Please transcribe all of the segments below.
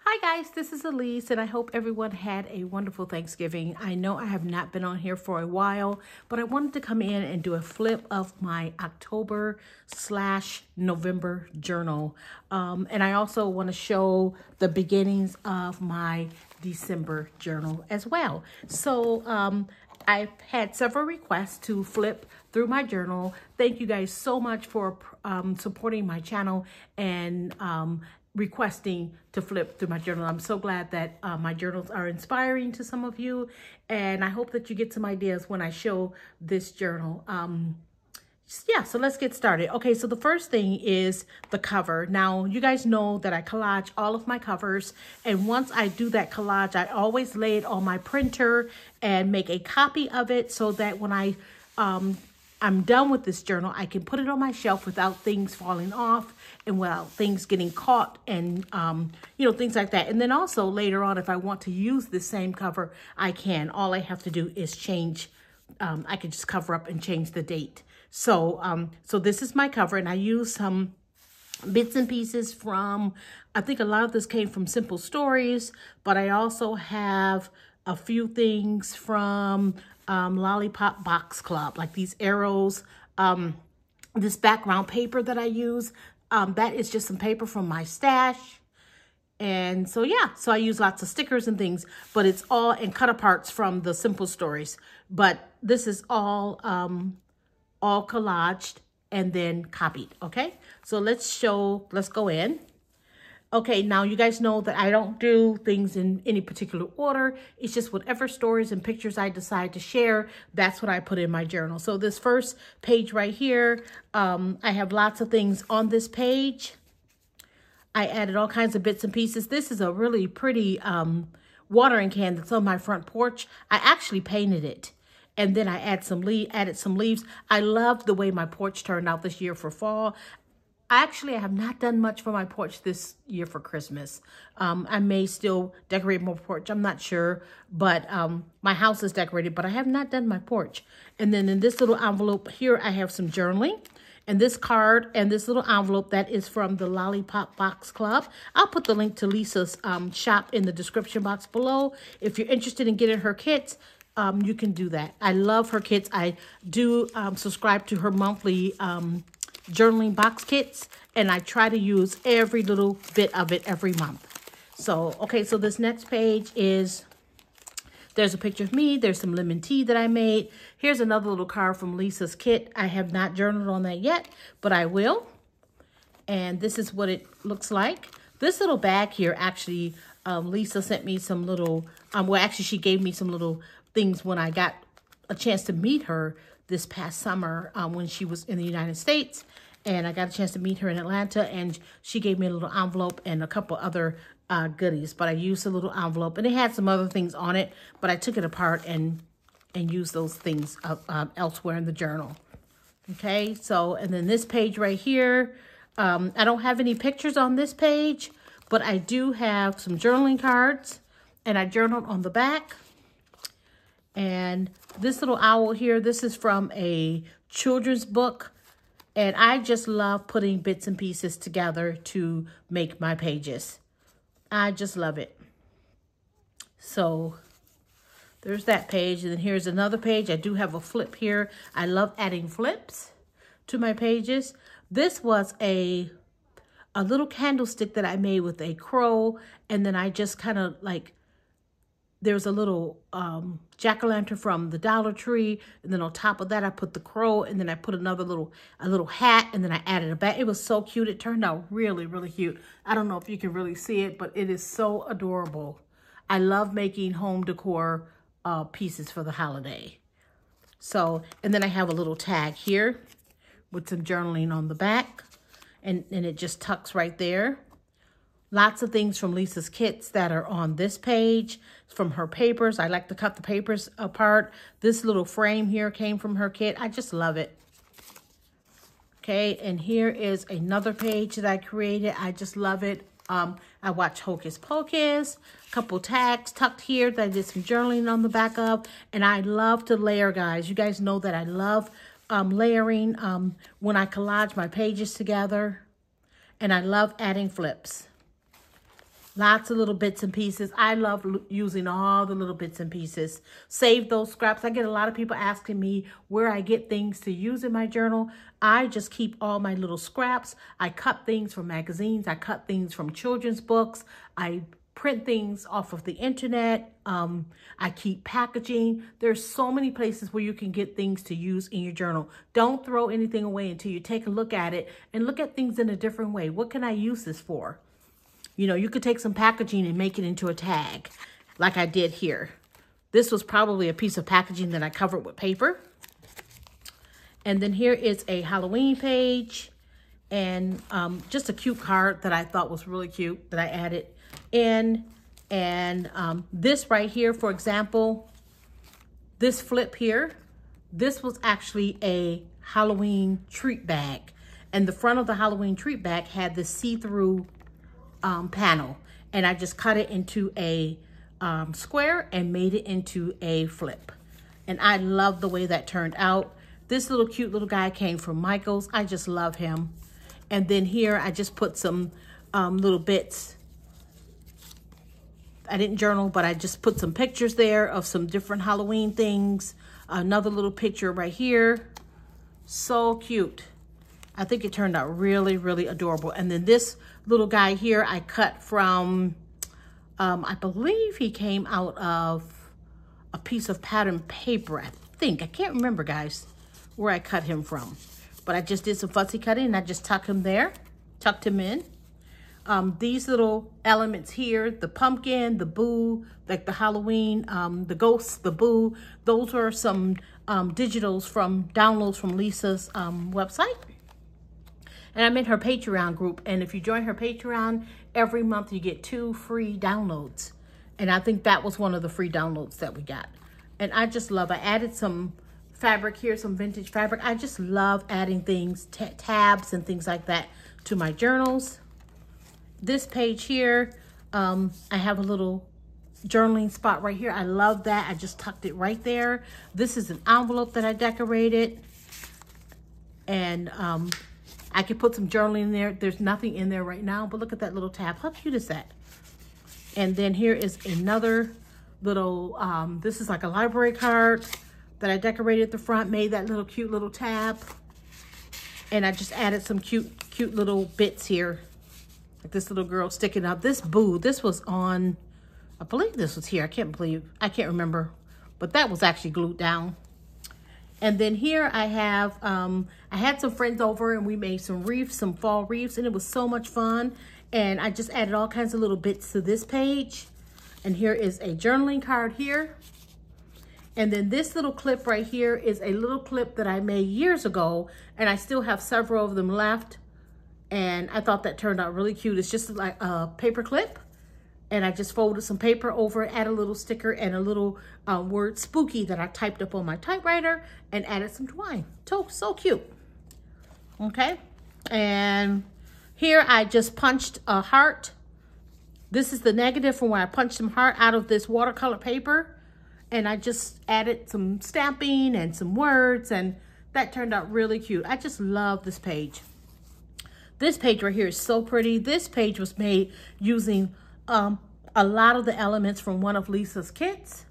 Hi guys, this is Elise and I hope everyone had a wonderful Thanksgiving. I know I have not been on here for a while, but I wanted to come in and do a flip of my October/November journal. And I also want to show the beginnings of my December journal as well. So I've had several requests to flip through my journal. Thank you guys so much for supporting my channel and requesting to flip through my journal. I'm so glad that my journals are inspiring to some of you, and I hope that you get some ideas when I show this journal. Yeah, so let's get started. Okay, so the first thing is the cover. Now, you guys know that I collage all of my covers, and once I do that collage, I always lay it on my printer and make a copy of it so that when I'm done with this journal, I can put it on my shelf without things falling off and without things getting caught and, things like that. And then also later on, if I want to use the same cover, I can. All I have to do is change. I can just cover up and change the date. So this is my cover, and I use some bits and pieces from, I think a lot of this came from Simple Stories, but I also have a few things from Lollipop Box Club, like these arrows, this background paper that I use, that is just some paper from my stash. And so, yeah, so I use lots of stickers and things, but it's all in cut aparts from the Simple Stories. But this is all collaged and then copied, okay? So let's go in. Okay, now you guys know that I don't do things in any particular order. It's just whatever stories and pictures I decide to share, that's what I put in my journal. So this first page right here, I have lots of things on this page. I added all kinds of bits and pieces. This is a really pretty watering can that's on my front porch. I actually painted it. And then I added some leaves. I love the way my porch turned out this year for fall. Actually, I have not done much for my porch this year for Christmas. I may still decorate my porch. I'm not sure. But my house is decorated, but I have not done my porch. And then in this little envelope here, I have some journaling. And this card and this little envelope, that is from the Lollipop Box Club. I'll put the link to Lisa's shop in the description box below. If you're interested in getting her kits, you can do that. I love her kits. I do subscribe to her monthly journaling box kits, and I try to use every little bit of it every month. So, okay, so this next page is, there's a picture of me. There's some lemon tea that I made. Here's another little card from Lisa's kit. I have not journaled on that yet, but I will. And this is what it looks like. This little bag here, actually, Lisa sent me some little, well, actually, she gave me some little things when I got a chance to meet her this past summer when she was in the United States. And I got a chance to meet her in Atlanta, and she gave me a little envelope and a couple other goodies. But I used a little envelope, and it had some other things on it, but I took it apart and used those things elsewhere in the journal. Okay, so, and then this page right here, I don't have any pictures on this page, but I do have some journaling cards, and I journaled on the back. And this little owl here, this is from a children's book. And I just love putting bits and pieces together to make my pages. I just love it. So there's that page. And then here's another page. I do have a flip here. I love adding flips to my pages. This was a little candlestick that I made with a crow. And then I just kind of like, there's a little jack-o'-lantern from the Dollar Tree, and then on top of that I put the crow, and then I put a little hat, and then I added a bag. It was so cute. It turned out really, really cute. I don't know if you can really see it, but it is so adorable. I love making home decor pieces for the holiday. So, and then I have a little tag here with some journaling on the back, and it just tucks right there. Lots of things from Lisa's kits that are on this page from her papers. I like to cut the papers apart. This little frame here came from her kit. I just love it. Okay, and here is another page that I created. I just love it. I watch Hocus Pocus. A couple tags tucked here that I did some journaling on the back of. And I love to layer, guys. You guys know that I love layering when I collage my pages together. And I love adding flips. Lots of little bits and pieces. I love using all the little bits and pieces. Save those scraps. I get a lot of people asking me where I get things to use in my journal. I just keep all my little scraps. I cut things from magazines. I cut things from children's books. I print things off of the internet. I keep packaging. There's so many places where you can get things to use in your journal. Don't throw anything away until you take a look at it and look at things in a different way. What can I use this for? You know, you could take some packaging and make it into a tag like I did here. This was probably a piece of packaging that I covered with paper. And then here is a Halloween page and just a cute card that I thought was really cute that I added in. And this right here, for example, this flip here, this was actually a Halloween treat bag. And the front of the Halloween treat bag had this see-through panel, and I just cut it into a square and made it into a flip. And I love the way that turned out. This little cute little guy came from Michael's. I just love him. And then here I just put some little bits. I didn't journal, but I just put some pictures there of some different Halloween things. Another little picture right here. So cute. I think it turned out really, really adorable. And then this little guy here I cut from, I believe he came out of a piece of pattern paper, I think. I can't remember, guys, where I cut him from. But I just did some fussy cutting and I just tucked him there, tucked him in. These little elements here, the pumpkin, the boo, like the Halloween, the ghosts, the boo, those are some digitals from downloads from Lisa's website. And I'm in her Patreon group. And if you join her Patreon, every month you get 2 free downloads. And I think that was one of the free downloads that we got. And I just love, I added some fabric here, some vintage fabric. I just love adding things, tabs and things like that to my journals. This page here, I have a little journaling spot right here. I love that. I just tucked it right there. This is an envelope that I decorated. And I could put some journaling in there. There's nothing in there right now, but look at that little tab. How cute is that? And then here is another little, this is like a library card that I decorated at the front, made that little cute little tab. And I just added some cute little bits here. Like this little girl sticking out. This boo, this was on, I believe this was here. I can't remember, but that was actually glued down. And then here I have, I had some friends over and we made some wreaths, some fall wreaths, and it was so much fun. And I just added all kinds of little bits to this page. And here is a journaling card here. And then this little clip right here is a little clip that I made years ago, and I still have several of them left. And I thought that turned out really cute. It's just like a paper clip. And I just folded some paper over it, add a little sticker and a little word spooky that I typed up on my typewriter and added some twine. So cute. Okay. And here I just punched a heart. This is the negative from where I punched some heart out of this watercolor paper. And I just added some stamping and some words, and that turned out really cute. I just love this page. This page right here is so pretty. This page was made using a lot of the elements from one of Lisa's kits.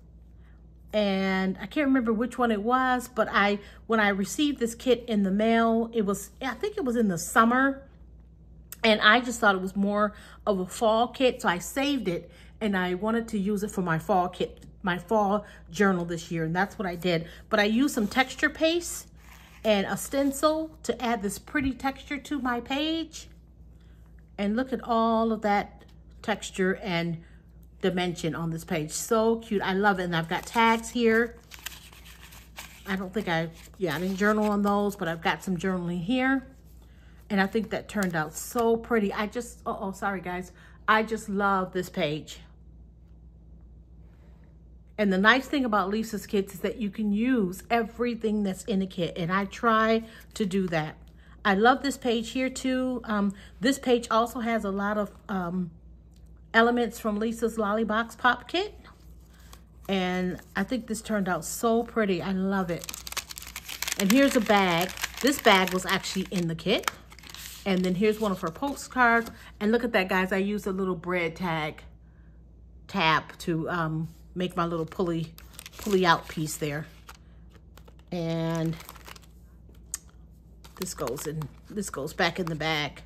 And I can't remember which one it was, but when I received this kit in the mail, I think it was in the summer. And I just thought it was more of a fall kit. So I saved it and I wanted to use it for my fall kit, my fall journal this year. And that's what I did. But I used some texture paste and a stencil to add this pretty texture to my page. And look at all of that texture and dimension on this page. So cute. I love it. And I've got tags here. I didn't journal on those, but I've got some journaling here. And I think that turned out so pretty. Sorry guys. I just love this page. And the nice thing about Lisa's kits is that you can use everything that's in the kit. And I try to do that. I love this page here too. This page also has a lot of elements from Lisa's Lollybox Pop Kit. And I think this turned out so pretty. I love it. And here's a bag. This bag was actually in the kit. And then here's one of her postcards. And look at that, guys. I used a little bread tab to make my little pulley out piece there. And this goes back in the bag.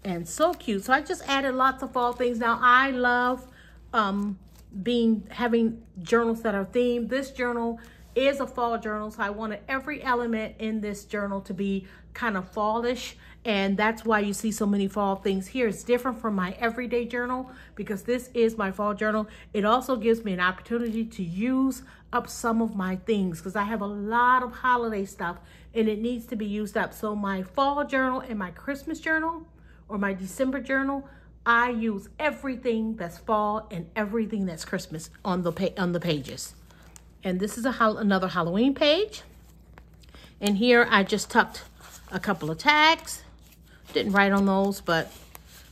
And so cute. So I just added lots of fall things. Now I love having journals that are themed. This journal is a fall journal, so I wanted every element in this journal to be kind of fallish, and that's why you see so many fall things here. It's different from my everyday journal because this is my fall journal. It also gives me an opportunity to use up some of my things because I have a lot of holiday stuff and it needs to be used up. So my fall journal and my Christmas journal or my December journal, I use everything that's fall and everything that's Christmas on the pages. And this is another Halloween page. And here I just tucked a couple of tags. Didn't write on those, but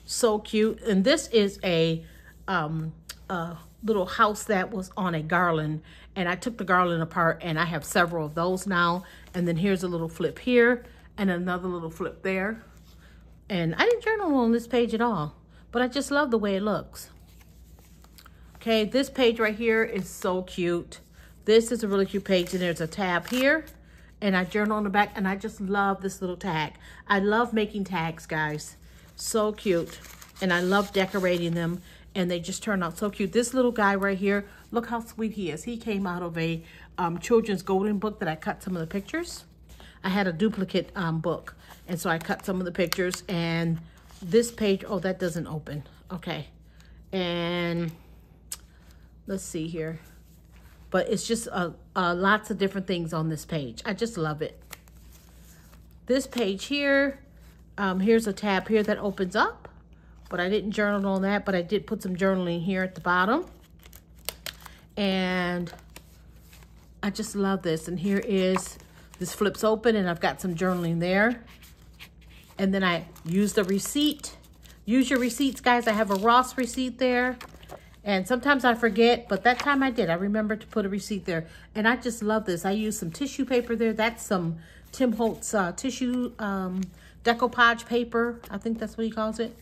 so cute. And this is a little house that was on a garland. And I took the garland apart and I have several of those now. And then here's a little flip here and another little flip there. And I didn't journal on this page at all, but I just love the way it looks. Okay, this page right here is so cute. This is a really cute page, and there's a tab here, and I journal on the back, and I just love this little tag. I love making tags, guys. So cute, and I love decorating them, and they just turn out so cute. This little guy right here, look how sweet he is. He came out of a children's golden book that I cut some of the pictures. I had a duplicate book, and so I cut some of the pictures, and this page, oh, that doesn't open. Okay, and let's see here. But it's just lots of different things on this page. I just love it. This page here, here's a tab here that opens up, but I didn't journal on that, but I did put some journaling here at the bottom. And I just love this. And here is, this flips open and I've got some journaling there. And then I use the receipt. Use your receipts, guys. I have a Ross receipt there. And sometimes I forget, but that time I did. I remembered to put a receipt there. And I just love this. I used some tissue paper there. That's some Tim Holtz tissue decoupage paper. I think that's what he calls it.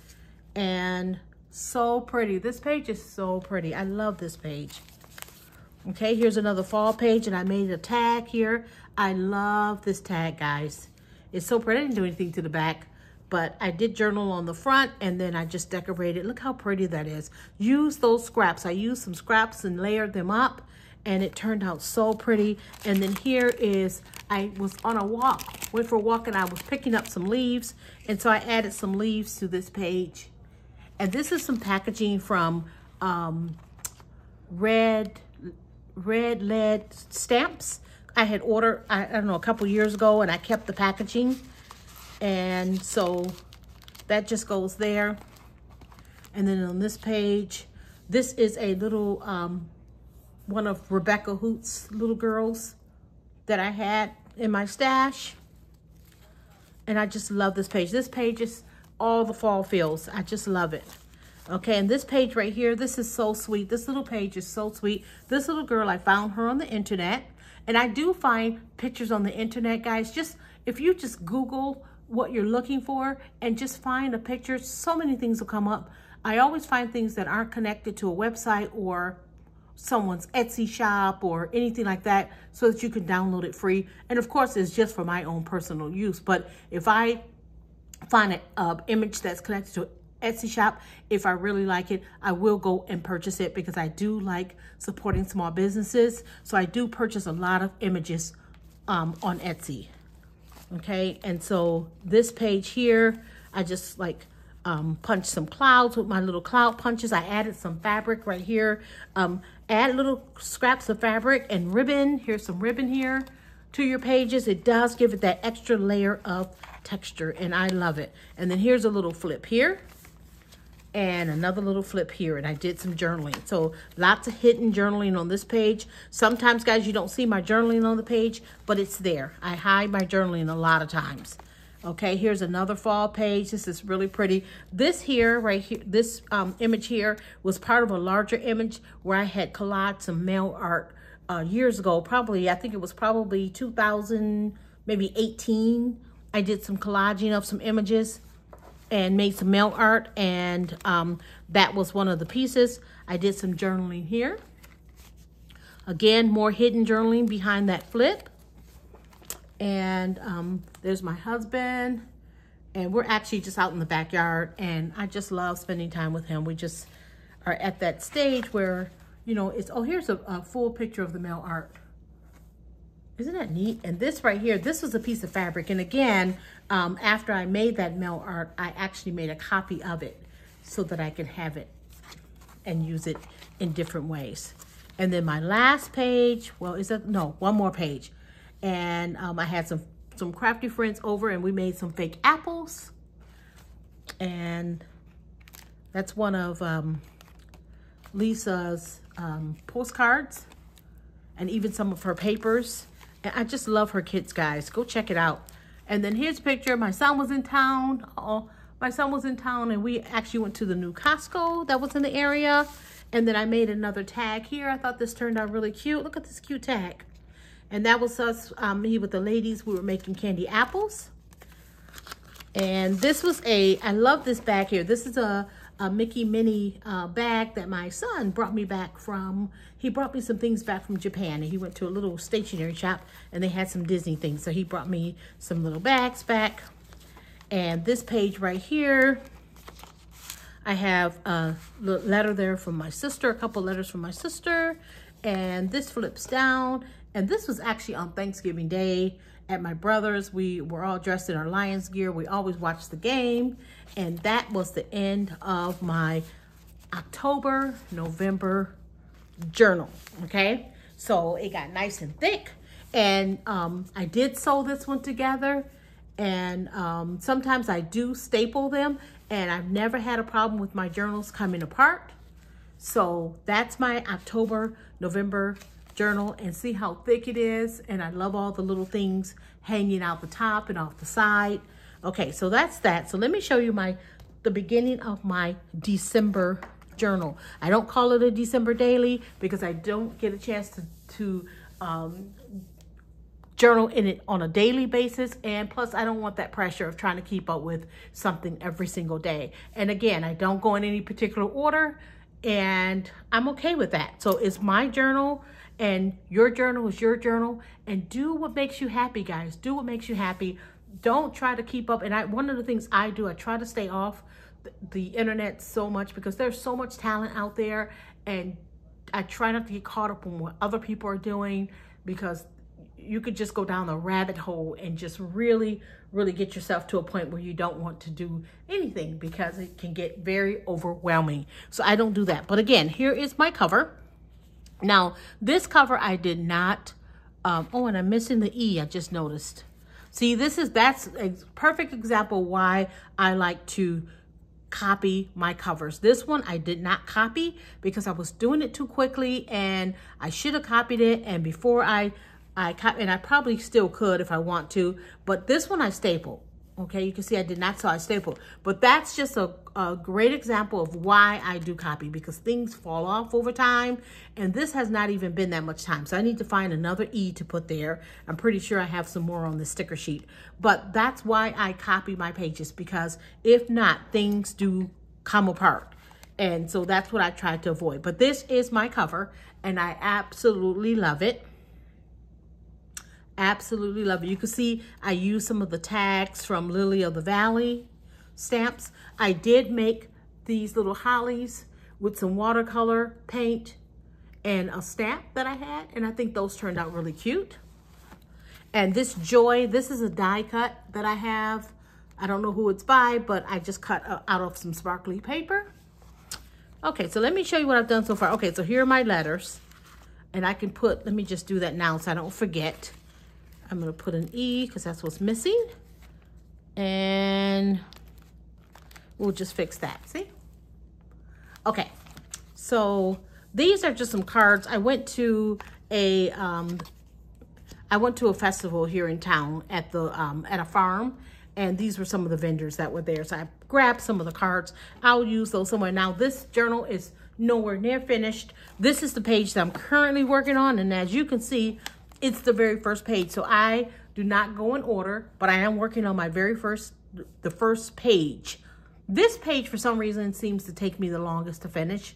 And so pretty. This page is so pretty. I love this page. Okay, here's another fall page, and I made a tag here. I love this tag, guys. It's so pretty. I didn't do anything to the back, but I did journal on the front, and then I just decorated. Look how pretty that is. Use those scraps. I used some scraps and layered them up, and it turned out so pretty. And then here is, I was on a walk, went for a walk, and I was picking up some leaves, and so I added some leaves to this page. And this is some packaging from Red Lead Stamps. I had ordered, I don't know, a couple years ago, and I kept the packaging. And so that just goes there. And then on this page, this is a little, one of Rebecca Hoot's little girls that I had in my stash. And I just love this page. This page is all the fall feels. I just love it. Okay, and this page right here, this is so sweet. This little page is so sweet. This little girl, I found her on the internet. And I do find pictures on the internet, guys. Just, if you just Google what you're looking for and just find a picture, so many things will come up. I always find things that aren't connected to a website or someone's Etsy shop or anything like that, so that you can download it free. And of course, it's just for my own personal use. But if I find an image that's connected to Etsy shop, if I really like it, I will go and purchase it, because I do like supporting small businesses. So I do purchase a lot of images on Etsy. Okay, and so this page here, I just like punched some clouds with my little cloud punches. I added some fabric right here. Add little scraps of fabric and ribbon. Here's some ribbon here to your pages. It does give it that extra layer of texture, and I love it. And then here's a little flip here and another little flip here, and I did some journaling. So lots of hidden journaling on this page. Sometimes, guys, you don't see my journaling on the page, but it's there. I hide my journaling a lot of times. Okay, here's another fall page. This is really pretty. This here, right here, this image here was part of a larger image where I had collaged some mail art years ago. Probably, I think it was probably 2000, maybe 18. I did some collaging of some images and made some mail art, and that was one of the pieces. I did some journaling here. Again, more hidden journaling behind that flip. And there's my husband, and we're actually just out in the backyard, and I just love spending time with him. We just are at that stage where, you know, it's, oh, here's a full picture of the mail art. Isn't that neat? And this right here, this was a piece of fabric. And again, after I made that mail art, I actually made a copy of it so that I could have it and use it in different ways. And then my last page, well, is that, no, one more page. And I had some crafty friends over, and we made some fake apples. And that's one of Lisa's postcards, and even some of her papers. And I just love her kits, guys. Go check it out. And then here's a picture. My son was in town. My son was in town, and we actually went to the new Costco that was in the area. And then I made another tag here. I thought this turned out really cute. Look at this cute tag. And that was us, me with the ladies. We were making candy apples. And this was I love this bag here. This is a Mickey Minnie bag that my son brought me back from. He brought me some things back from Japan, and he went to a little stationery shop, and they had some Disney things. So he brought me some little bags back. And this page right here, I have a letter there from my sister, a couple letters from my sister. And this flips down. And this was actually on Thanksgiving Day at my brother's. We were all dressed in our Lions gear. We always watched the game. And that was the end of my October, November journal, okay? So it got nice and thick. And I did sew this one together. And sometimes I do staple them. And I've never had a problem with my journals coming apart. So that's my October, November journal, and see how thick it is. And I love all the little things hanging out the top and off the side. Okay, so that's that. So let me show you the beginning of my December journal. I don't call it a December daily because I don't get a chance to journal in it on a daily basis. And plus, I don't want that pressure of trying to keep up with something every single day. And again, I don't go in any particular order, and I'm okay with that. So it's my journal, and your journal is your journal. And do what makes you happy, guys. Do what makes you happy. Don't try to keep up. And one of the things I do, I try to stay off the internet so much because there's so much talent out there. And I try not to get caught up on what other people are doing, because you could just go down the rabbit hole and just really, really get yourself to a point where you don't want to do anything, because it can get very overwhelming. So I don't do that. But again, here is my cover. Now, this cover I did not, oh, and I'm missing the E, I just noticed. See, that's a perfect example why I like to copy my covers. This one I did not copy because I was doing it too quickly, and I should have copied it. And before and I probably still could if I want to, but this one I stapled. Okay, you can see I did not, so I stapled. But that's just a great example of why I do copy, because things fall off over time, and this has not even been that much time. So I need to find another E to put there. I'm pretty sure I have some more on the sticker sheet. But that's why I copy my pages, because if not, things do come apart. And so that's what I try to avoid. But this is my cover, and I absolutely love it. Absolutely love it. You can see I use some of the tags from Lily of the Valley stamps. I did make these little hollies with some watercolor paint and a stamp that I had, and I think those turned out really cute. And this Joy, this is a die cut that I have. I don't know who it's by, but I just cut out of some sparkly paper. Okay, so let me show you what I've done so far. Okay, so here are my letters, and I can put, let me just do that now so I don't forget. I'm going to put an E because that's what's missing. And we'll just fix that. See? Okay. So these are just some cards. I went to a festival here in town at a farm, and these were some of the vendors that were there. So I grabbed some of the cards. I'll use those somewhere. Now this journal is nowhere near finished. This is the page that I'm currently working on, and as you can see, it's the very first page. So I do not go in order, but I am working on my the first page. This page, for some reason, seems to take me the longest to finish.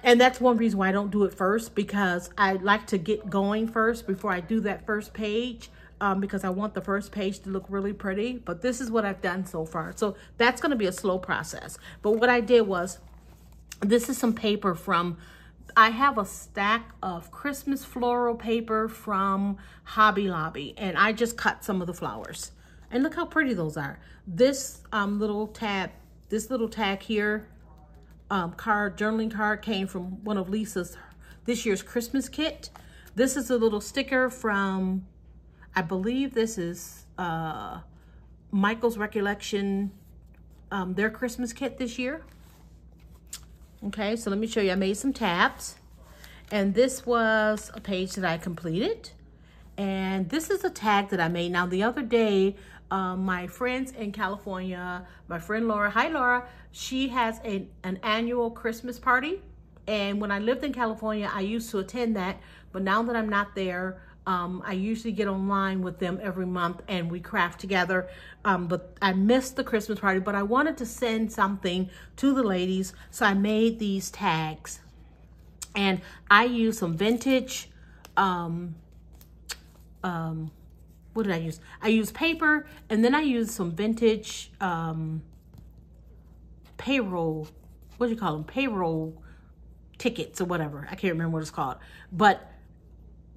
And that's one reason why I don't do it first, because I like to get going first before I do that first page, because I want the first page to look really pretty. But this is what I've done so far. So that's going to be a slow process. But what I did was, this is some paper from, I have a stack of Christmas floral paper from Hobby Lobby, and I just cut some of the flowers. And look how pretty those are. This little tag here, journaling card, came from one of Lisa's this year's Christmas kit. This is a little sticker from, I believe this is Michael's Recollection, their Christmas kit this year. Okay, so let me show you. I made some tabs, and this was a page that I completed. And this is a tag that I made. Now, the other day, my friends in California, my friend Laura, hi Laura, she has an annual Christmas party. And when I lived in California, I used to attend that. But now that I'm not there, I usually get online with them every month and we craft together. But I missed the Christmas party, but I wanted to send something to the ladies. So I made these tags. And I used some vintage, what did I use? I used paper, and then I used some vintage payroll, what do you call them? Payroll tickets or whatever. I can't remember what it's called. But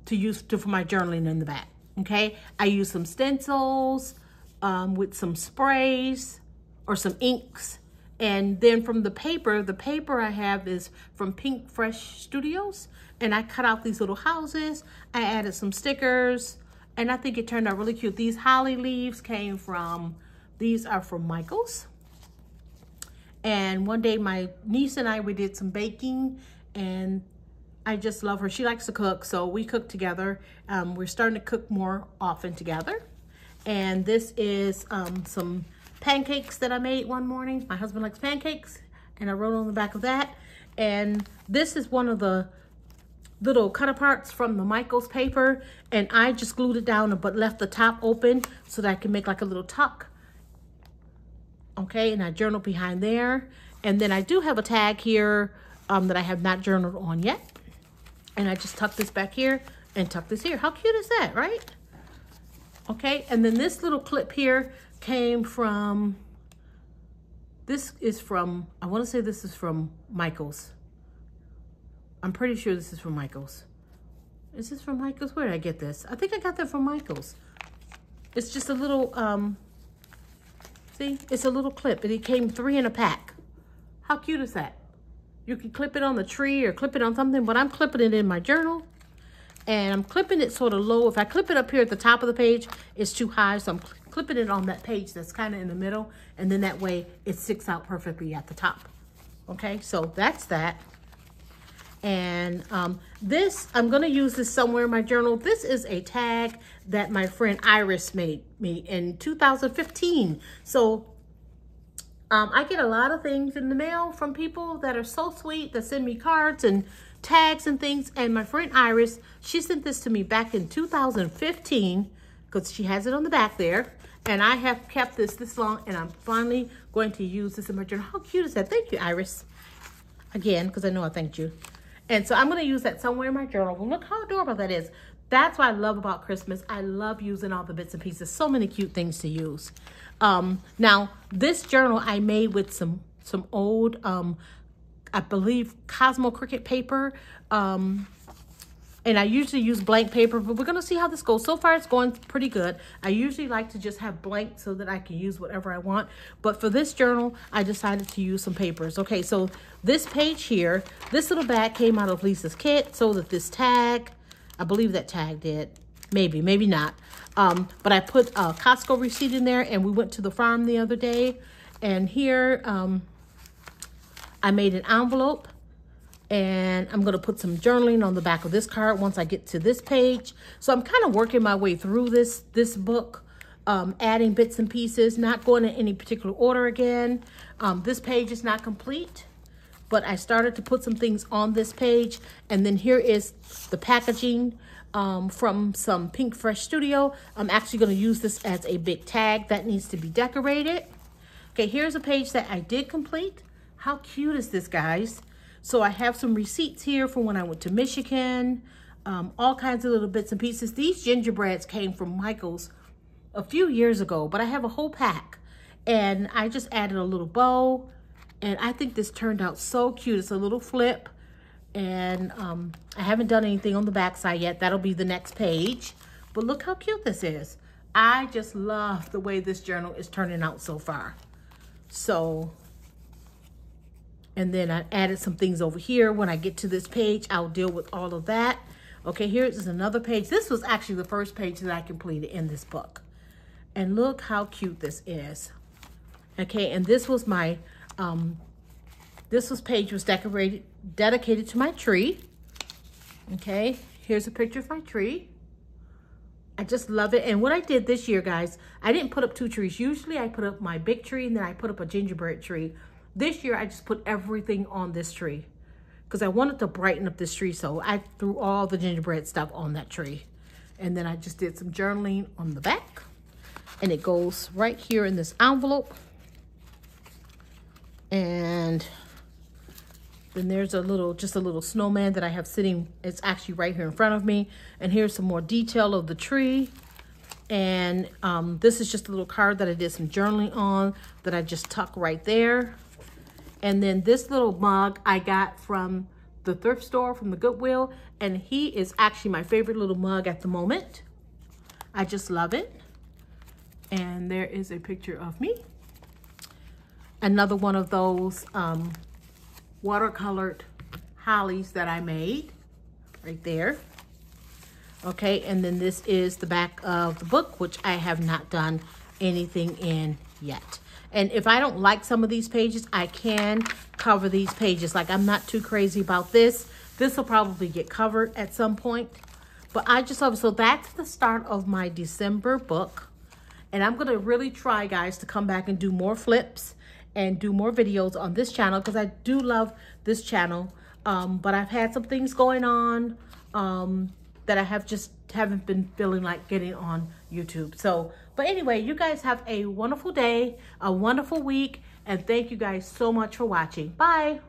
for my journaling in the back, okay? I used some stencils with some sprays or some inks. And then from the paper I have is from Pink Fresh Studios. And I cut out these little houses. I added some stickers. And I think it turned out really cute. These holly leaves these are from Michael's. And one day my niece and I, we did some baking, and I just love her. She likes to cook, so we cook together. We're starting to cook more often together. And this is some pancakes that I made one morning. My husband likes pancakes, and I wrote on the back of that. And this is one of the little cut aparts from the Michael's paper, and I just glued it down but left the top open so that I can make like a little tuck. Okay, and I journal behind there. And then I do have a tag here that I have not journaled on yet. And I just tuck this back here and tuck this here. How cute is that, right? Okay, and then this little clip here came from, I want to say this is from Michael's. I'm pretty sure this is from Michael's. Is this from Michael's? Where did I get this? I think I got that from Michael's. It's just a little, see, it's a little clip, and it came 3 in a pack. How cute is that? You can clip it on the tree or clip it on something, but I'm clipping it in my journal, and I'm clipping it sort of low. If I clip it up here at the top of the page, it's too high, so I'm clipping it on that page that's kind of in the middle, and then that way it sticks out perfectly at the top. Okay, so that's that. And this, I'm going to use this somewhere in my journal. This is a tag that my friend Iris made me in 2015. So I get a lot of things in the mail from people that are so sweet, that send me cards and tags and things. And my friend Iris, she sent this to me back in 2015 because she has it on the back there. And I have kept this long, and I'm finally going to use this in my journal. How cute is that? Thank you, Iris. Again, because I know I thanked you. And so I'm going to use that somewhere in my journal. Well, look how adorable that is. That's what I love about Christmas. I love using all the bits and pieces. So many cute things to use. Now, this journal I made with some old, I believe, Cosmo Cricut paper. And I usually use blank paper, but we're going to see how this goes. So far, it's going pretty good. I usually like to just have blank so that I can use whatever I want. But for this journal, I decided to use some papers. Okay, so this page here, this little bag came out of Lisa's kit, so that this tag, I believe that tag did. Maybe, maybe not. But I put a Costco receipt in there, and we went to the farm the other day. And here, I made an envelope. And I'm going to put some journaling on the back of this card once I get to this page. So I'm kind of working my way through this book, adding bits and pieces, not going in any particular order again. This page is not complete, but I started to put some things on this page. And then here is the packaging from some Pink Fresh Studio. I'm actually going to use this as a big tag that needs to be decorated. Okay, here's a page that I did complete. How cute is this, guys? So I have some receipts here from when I went to Michigan, all kinds of little bits and pieces. These gingerbreads came from Michael's a few years ago, but I have a whole pack. And I just added a little bow, and I think this turned out so cute. It's a little flip, and I haven't done anything on the back side yet. That'll be the next page. But look how cute this is. I just love the way this journal is turning out so far. So, and then I added some things over here. When I get to this page, I'll deal with all of that. Okay, here's another page. This was actually the first page that I completed in this book. And look how cute this is. Okay, and this was my, page was dedicated to my tree. Okay, here's a picture of my tree. I just love it. And what I did this year, guys, I didn't put up 2 trees. Usually I put up my big tree and then I put up a gingerbread tree. This year I just put everything on this tree because I wanted to brighten up this tree. So I threw all the gingerbread stuff on that tree. And then I just did some journaling on the back. And it goes right here in this envelope. And then there's just a little snowman that I have sitting. It's actually right here in front of me. And here's some more detail of the tree. And this is just a little card that I did some journaling on that I just tuck right there. And then this little mug I got from the thrift store, from the Goodwill. And he is actually my favorite little mug at the moment. I just love it. And there is a picture of me. Another one of those watercolored hollies that I made right there. Okay, and then this is the back of the book, which I have not done anything in yet. And if I don't like some of these pages, I can cover these pages. Like, I'm not too crazy about this. This will probably get covered at some point. But I just love it. So that's the start of my December book. And I'm going to really try, guys, to come back and do more flips and do more videos on this channel because I do love this channel. But I've had some things going on that I haven't been feeling like getting on YouTube. So, but anyway, you guys have a wonderful day, a wonderful week, and thank you guys so much for watching. Bye.